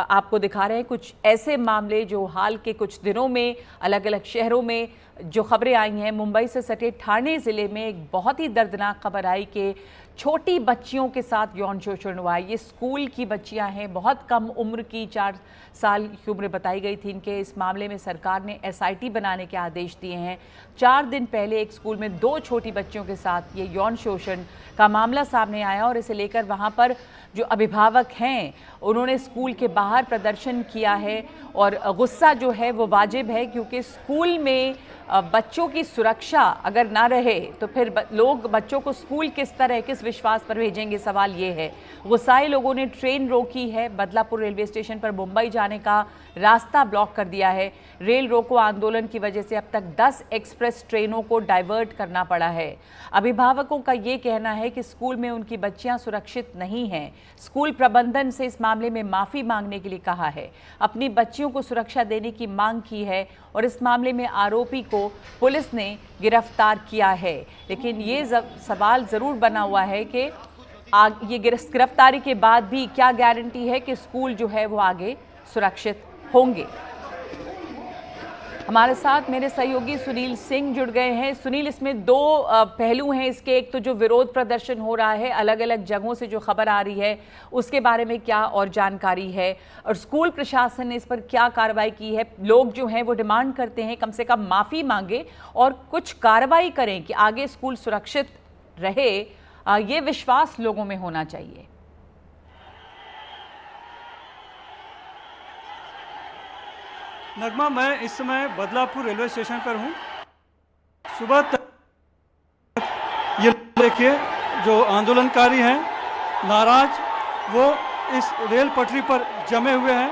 आपको दिखा रहे हैं कुछ ऐसे मामले जो हाल के कुछ दिनों में अलग अलग शहरों में जो खबरें आई हैं। मुंबई से सटे ठाणे ज़िले में एक बहुत ही दर्दनाक खबर आई कि छोटी बच्चियों के साथ यौन शोषण हुआ है। ये स्कूल की बच्चियां हैं, बहुत कम उम्र की, 4 साल की उम्र बताई गई थी इनके। इस मामले में सरकार ने एसआईटी बनाने के आदेश दिए हैं। 4 दिन पहले एक स्कूल में 2 छोटी बच्चियों के साथ ये यौन शोषण का मामला सामने आया और इसे लेकर वहाँ पर जो अभिभावक हैं उन्होंने स्कूल के बाहर प्रदर्शन किया है। और गुस्सा जो है वो वाजिब है, क्योंकि स्कूल में बच्चों की सुरक्षा अगर ना रहे तो फिर लोग बच्चों को स्कूल किस तरह किस विश्वास पर भेजेंगे, सवाल ये है। गुस्साए लोगों ने ट्रेन रोकी है। बदलापुर रेलवे स्टेशन पर मुंबई जाने का रास्ता ब्लॉक कर दिया है। रेल रोको आंदोलन की वजह से अब तक 10 एक्सप्रेस ट्रेनों को डाइवर्ट करना पड़ा है। अभिभावकों का ये कहना है कि स्कूल में उनकी बच्चियां सुरक्षित नहीं हैं। स्कूल प्रबंधन से इस मामले में माफ़ी मांगने के लिए कहा है, अपनी बच्चियों को सुरक्षा देने की मांग की है और इस मामले में आरोपी को पुलिस ने गिरफ्तार किया है। लेकिन ये सवाल ज़रूर बना हुआ है कि ये गिरफ्तारी के बाद भी क्या गारंटी है कि स्कूल जो है वो आगे सुरक्षित होंगे। हमारे साथ मेरे सहयोगी सुनील सिंह जुड़ गए हैं। सुनील, इसमें 2 पहलू हैं इसके। एक तो जो विरोध प्रदर्शन हो रहा है, अलग अलग जगहों से जो खबर आ रही है उसके बारे में क्या और जानकारी है, और स्कूल प्रशासन ने इस पर क्या कार्रवाई की है। लोग जो हैं वो डिमांड करते हैं कम से कम माफ़ी मांगे और कुछ कार्रवाई करें कि आगे स्कूल सुरक्षित रहे। ये विश्वास लोगों में होना चाहिए। नगमा, मैं इस समय बदलापुर रेलवे स्टेशन पर हूँ। सुबह तक ये देखिए जो आंदोलनकारी हैं नाराज, वो इस रेल पटरी पर जमे हुए हैं।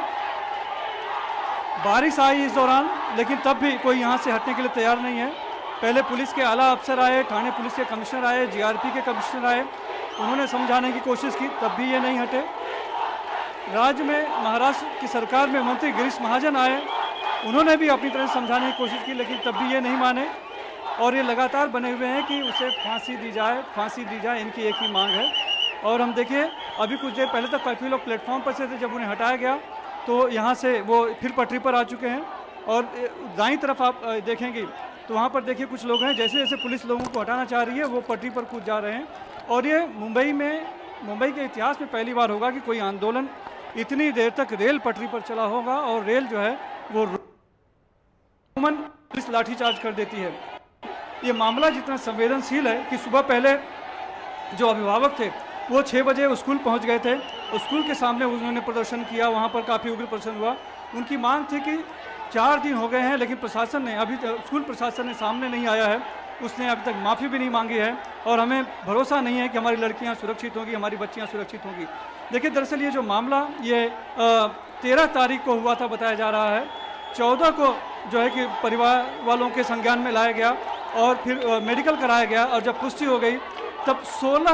बारिश आई इस दौरान, लेकिन तब भी कोई यहाँ से हटने के लिए तैयार नहीं है। पहले पुलिस के आला अफसर आए, ठाणे पुलिस के कमिश्नर आए, जीआरपी के कमिश्नर आए, उन्होंने समझाने की कोशिश की, तब भी ये नहीं हटे। राज्य में महाराष्ट्र की सरकार में मंत्री गिरीश महाजन आए, उन्होंने भी अपनी तरह समझाने की कोशिश की, लेकिन तब भी ये नहीं माने और ये लगातार बने हुए हैं कि उसे फांसी दी जाए, फांसी दी जाए, इनकी एक ही मांग है। और हम देखिए अभी कुछ देर पहले तक काफ़ी लोग प्लेटफॉर्म पर से थे, जब उन्हें हटाया गया तो यहाँ से वो फिर पटरी पर आ चुके हैं। और दाईं तरफ आप देखेंगे तो वहाँ पर देखिए कुछ लोग हैं, जैसे जैसे पुलिस लोगों को हटाना चाह रही है वो पटरी पर कूद जा रहे हैं। और ये मुंबई के इतिहास में पहली बार होगा कि कोई आंदोलन इतनी देर तक रेल पटरी पर चला होगा और रेल जो है वो पुलिस लाठीचार्ज कर देती है। ये मामला जितना संवेदनशील है कि सुबह पहले जो अभिभावक थे वो 6 बजे स्कूल पहुंच गए थे। स्कूल के सामने उन्होंने प्रदर्शन किया, वहां पर काफ़ी उग्र प्रदर्शन हुआ। उनकी मांग थी कि 4 दिन हो गए हैं, लेकिन प्रशासन ने स्कूल प्रशासन ने सामने नहीं आया है, उसने अभी तक माफ़ी भी नहीं मांगी है और हमें भरोसा नहीं है कि हमारी लड़कियां सुरक्षित होंगी, हमारी बच्चियां सुरक्षित होंगी। देखिए, दरअसल ये जो मामला ये 13 तारीख को हुआ था बताया जा रहा है। 14 को जो है कि परिवार वालों के संज्ञान में लाया गया और फिर मेडिकल कराया गया, और जब पुष्टि हो गई तब 16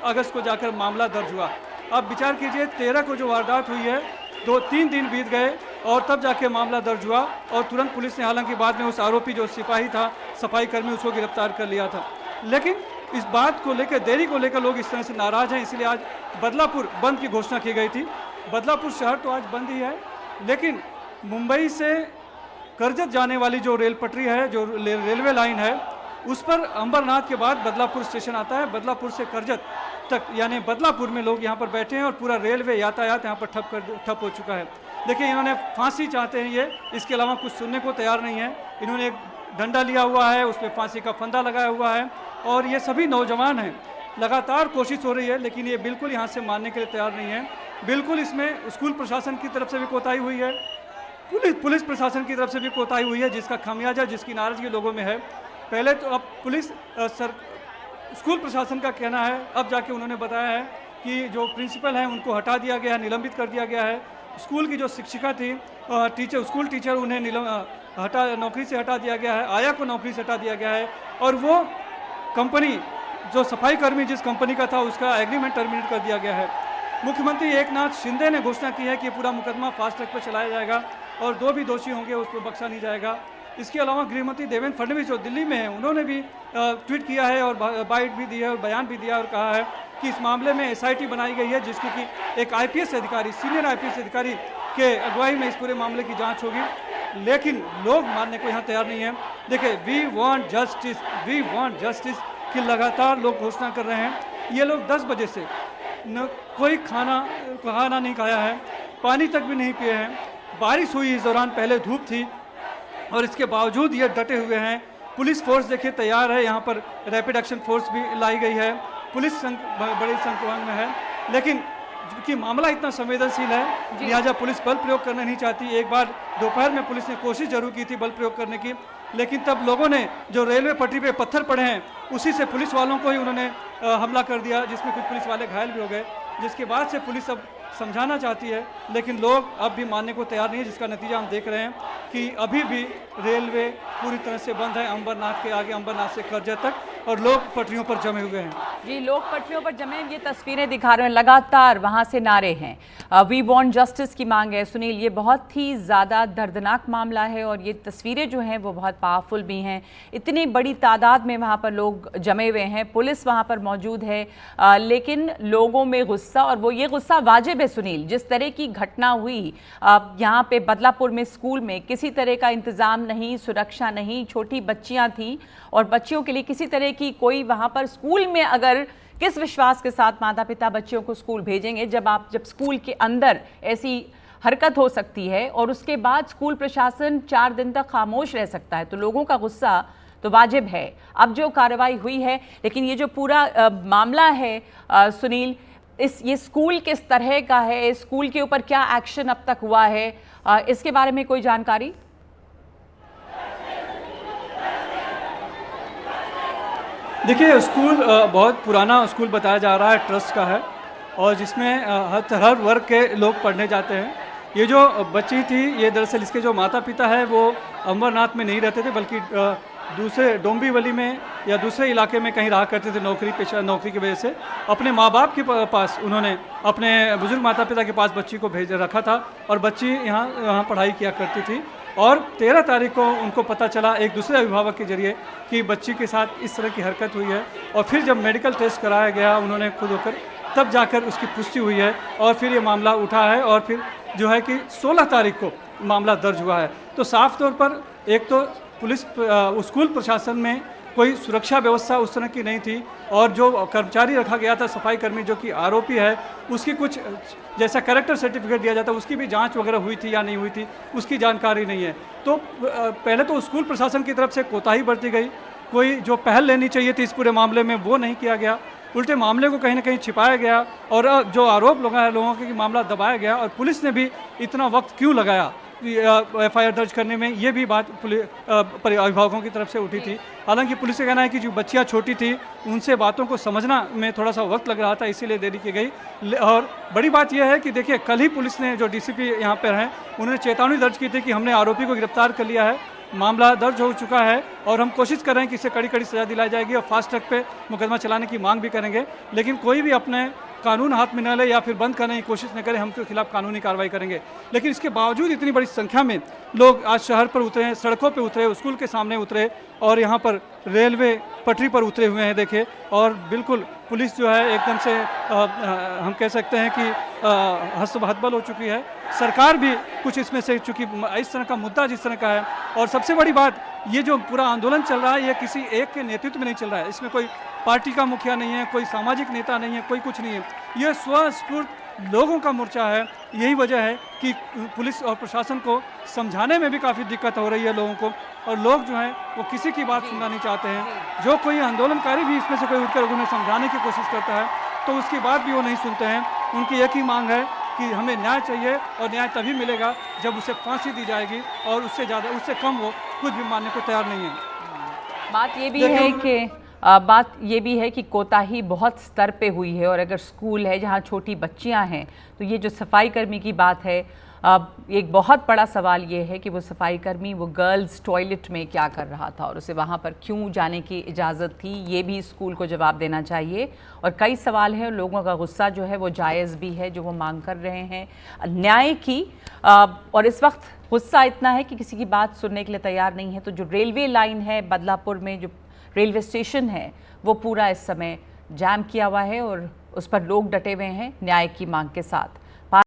अगस्त को जाकर मामला दर्ज हुआ। अब विचार कीजिए, 13 को जो वारदात हुई है 2-3 दिन बीत गए और तब जाके मामला दर्ज हुआ। और तुरंत पुलिस ने हालांकि बाद में उस आरोपी जो सिपाही था, सफाई कर्मी, उसको गिरफ्तार कर लिया था। लेकिन इस बात को लेकर, देरी को लेकर लोग इस तरह से नाराज हैं, इसलिए आज बदलापुर बंद की घोषणा की गई थी। बदलापुर शहर तो आज बंद ही है, लेकिन मुंबई से करजत जाने वाली जो रेल पटरी है, जो रेलवे लाइन है, उस पर अंबरनाथ के बाद बदलापुर स्टेशन आता है। बदलापुर से करजत तक यानी बदलापुर में लोग यहाँ पर बैठे हैं और पूरा रेलवे यातायात यहाँ पर ठप हो चुका है। देखिए, इन्होंने फांसी चाहते हैं ये, इसके अलावा कुछ सुनने को तैयार नहीं है। इन्होंने एक डंडा लिया हुआ है, उस पर फांसी का फंदा लगाया हुआ है और ये सभी नौजवान हैं। लगातार कोशिश हो रही है, लेकिन ये बिल्कुल यहाँ से मानने के लिए तैयार नहीं है। बिल्कुल इसमें स्कूल प्रशासन की तरफ से भी कोताही हुई है, पुलिस प्रशासन की तरफ से भी कोताही हुई है, जिसका खामियाजा, जिसकी नाराजगी लोगों में है। पहले तो अब स्कूल प्रशासन का कहना है, अब जाके उन्होंने बताया है कि जो प्रिंसिपल हैं उनको हटा दिया गया है, निलंबित कर दिया गया है। स्कूल की जो शिक्षिका थी, स्कूल टीचर, उन्हें नौकरी से हटा दिया गया है। आया को नौकरी से हटा दिया गया है और वो कंपनी, जो सफाई कर्मी जिस कंपनी का था, उसका एग्रीमेंट टर्मिनेट कर दिया गया है। मुख्यमंत्री एकनाथ शिंदे ने घोषणा की है कि पूरा मुकदमा फास्ट ट्रैक पर चलाया जाएगा और 2 भी दोषी होंगे उसको बख्शा नहीं जाएगा। इसके अलावा गृहमंत्री देवेंद्र फडणवीस जो दिल्ली में हैं, उन्होंने भी ट्वीट किया है और बाइट भी दी है और बयान भी दिया और कहा है कि इस मामले में SIT बनाई गई है, जिसकी कि एक IPS अधिकारी, सीनियर IPS अधिकारी के अगुवाई में इस पूरे मामले की जांच होगी। लेकिन लोग मानने को यहाँ तैयार नहीं है। देखिए, वी वांट जस्टिस की लगातार लोग घोषणा कर रहे हैं। ये लोग 10 बजे से न कोई खाना नहीं खाया है, पानी तक भी नहीं पिए हैं। बारिश हुई इस दौरान, पहले धूप थी और इसके बावजूद ये डटे हुए हैं। पुलिस फोर्स देखिए तैयार है, यहाँ पर रैपिड एक्शन फोर्स भी लाई गई है, पुलिस बड़ी संख्या में है। लेकिन क्योंकि मामला इतना संवेदनशील है, लिहाजा पुलिस बल प्रयोग करना नहीं चाहती। एक बार दोपहर में पुलिस ने कोशिश जरूर की थी बल प्रयोग करने की, लेकिन तब लोगों ने जो रेलवे पटरी पे पत्थर पड़े हैं उसी से पुलिस वालों को ही उन्होंने हमला कर दिया, जिसमें कुछ पुलिस वाले घायल भी हो गए। जिसके बाद से पुलिस अब समझाना चाहती है, लेकिन लोग अब भी मानने को तैयार नहीं है, जिसका नतीजा हम देख रहे हैं कि अभी भी रेलवे पूरी तरह से बंद है अंबरनाथ के आगे, अंबरनाथ से करजा तक, और लोग पटरियों पर जमे हुए हैं। जी, लोग पटरियों पर जमे, ये तस्वीरें दिखा रहे हैं, लगातार वहां से नारे हैं, वी वांट जस्टिस की मांग है। सुनील, ये बहुत ही ज़्यादा दर्दनाक मामला है और ये तस्वीरें जो हैं वो बहुत पावरफुल भी हैं। इतनी बड़ी तादाद में वहाँ पर लोग जमे हुए हैं, पुलिस वहाँ पर मौजूद है, लेकिन लोगों में गुस्सा, और वो ये गुस्सा वाजिब है सुनील। जिस तरह की घटना हुई यहाँ पे बदलापुर में स्कूल में, किसी तरह का इंतज़ाम नहीं, सुरक्षा नहीं, छोटी बच्चियाँ थीं और बच्चियों के लिए किसी तरह की कोई वहाँ पर स्कूल में, अगर किस विश्वास के साथ माता पिता बच्चियों को स्कूल भेजेंगे जब स्कूल के अंदर ऐसी हरकत हो सकती है और उसके बाद स्कूल प्रशासन 4 दिन तक खामोश रह सकता है, तो लोगों का गुस्सा तो वाजिब है। अब जो कार्रवाई हुई है, लेकिन ये जो पूरा मामला है सुनील, ये स्कूल किस तरह का है, स्कूल के ऊपर क्या एक्शन अब तक हुआ है, इसके बारे में कोई जानकारी? देखिए, स्कूल बहुत पुराना स्कूल बताया जा रहा है, ट्रस्ट का है, और जिसमें हर वर्ग के लोग पढ़ने जाते हैं। ये जो बच्ची थी, ये दरअसल इसके जो माता पिता है वो अंबरनाथ में नहीं रहते थे, बल्कि दूसरे डोंबिवली में या दूसरे इलाके में कहीं रहा करते थे, नौकरी की वजह से। अपने माँ बाप के पास उन्होंने, अपने बुजुर्ग माता पिता के पास बच्ची को भेज रखा था और बच्ची यहाँ पढ़ाई किया करती थी। और 13 तारीख को उनको पता चला एक दूसरे अभिभावक के जरिए कि बच्ची के साथ इस तरह की हरकत हुई है, और फिर जब मेडिकल टेस्ट कराया गया उन्होंने खुद होकर, तब जाकर उसकी पुष्टि हुई है और फिर ये मामला उठा है, और फिर जो है कि 16 तारीख को मामला दर्ज हुआ है। तो साफ तौर पर एक तो पुलिस स्कूल प्रशासन में कोई सुरक्षा व्यवस्था उस तरह की नहीं थी, और जो कर्मचारी रखा गया था, सफाई कर्मी जो कि आरोपी है, उसकी कुछ जैसा कैरेक्टर सर्टिफिकेट दिया जाता है उसकी भी जांच वगैरह हुई थी या नहीं हुई थी, उसकी जानकारी नहीं है। तो पहले तो स्कूल प्रशासन की तरफ से कोताही बरती गई, कोई जो पहल लेनी चाहिए थी इस पूरे मामले में वो नहीं किया गया, उल्टे मामले को कहीं ना कहीं छिपाया गया, और जो आरोप लगाया लोगों के कि मामला दबाया गया, और पुलिस ने भी इतना वक्त क्यों लगाया FIR दर्ज करने में, ये भी बात अभिभावकों की तरफ से उठी थी। हालांकि पुलिस का कहना है कि जो बच्चियां छोटी थी उनसे बातों को समझना में थोड़ा सा वक्त लग रहा था, इसीलिए देरी की गई। और बड़ी बात यह है कि देखिए, कल ही पुलिस ने, जो DCP यहाँ पर हैं, उन्होंने चेतावनी दर्ज की थी कि हमने आरोपी को गिरफ्तार कर लिया है, मामला दर्ज हो चुका है और हम कोशिश कर रहे हैं कि इसे कड़ी कड़ी सजा दिलाई जाएगी, और फास्ट ट्रैक पे मुकदमा चलाने की मांग भी करेंगे। लेकिन कोई भी अपने कानून हाथ में न ले या फिर बंद करने की कोशिश न करे, हम उसके खिलाफ कानूनी कार्रवाई करेंगे। लेकिन इसके बावजूद इतनी बड़ी संख्या में लोग आज शहर पर उतरे हैं, सड़कों पर उतरे, स्कूल के सामने उतरे, और यहाँ पर रेलवे पटरी पर उतरे हुए हैं देखे, और बिल्कुल पुलिस जो है एकदम से हम कह सकते हैं कि हस्तबल हो चुकी है। सरकार भी कुछ इसमें से, चूँकि इस तरह का मुद्दा जिस तरह का है, और सबसे बड़ी बात, ये जो पूरा आंदोलन चल रहा है ये किसी एक के नेतृत्व में नहीं चल रहा है, इसमें कोई पार्टी का मुखिया नहीं है, कोई सामाजिक नेता नहीं है, कोई कुछ नहीं है, ये स्वस्फूर्त लोगों का मोर्चा है। यही वजह है कि पुलिस और प्रशासन को समझाने में भी काफ़ी दिक्कत हो रही है लोगों को, और लोग जो हैं वो किसी की बात सुनना नहीं चाहते हैं। जो कोई आंदोलनकारी भी इसमें से कोई उठकर उन्हें समझाने की कोशिश करता है तो उसकी बात भी वो नहीं सुनते हैं। उनकी एक ही मांग है कि हमें न्याय चाहिए, और न्याय तभी मिलेगा जब उसे फांसी दी जाएगी, और उससे ज़्यादा, उससे कम वो कुछ भी मानने को तैयार नहीं है। बात ये भी है कि कोताही बहुत स्तर पे हुई है, और अगर स्कूल है जहाँ छोटी बच्चियाँ हैं, तो ये जो सफाई कर्मी की बात है, एक बहुत बड़ा सवाल ये है कि वो सफाई कर्मी वो गर्ल्स टॉयलेट में क्या कर रहा था और उसे वहाँ पर क्यों जाने की इजाज़त थी, ये भी स्कूल को जवाब देना चाहिए। और कई सवाल हैं, लोगों का गुस्सा जो है वो जायज़ भी है, जो वो मांग कर रहे हैं न्याय की। और इस वक्त गुस्सा इतना है कि किसी की बात सुनने के लिए तैयार नहीं है। तो जो रेलवे लाइन है बदलापुर में, जो रेलवे स्टेशन है, वो पूरा इस समय जाम किया हुआ है और उस पर लोग डटे हुए हैं न्याय की मांग के साथ।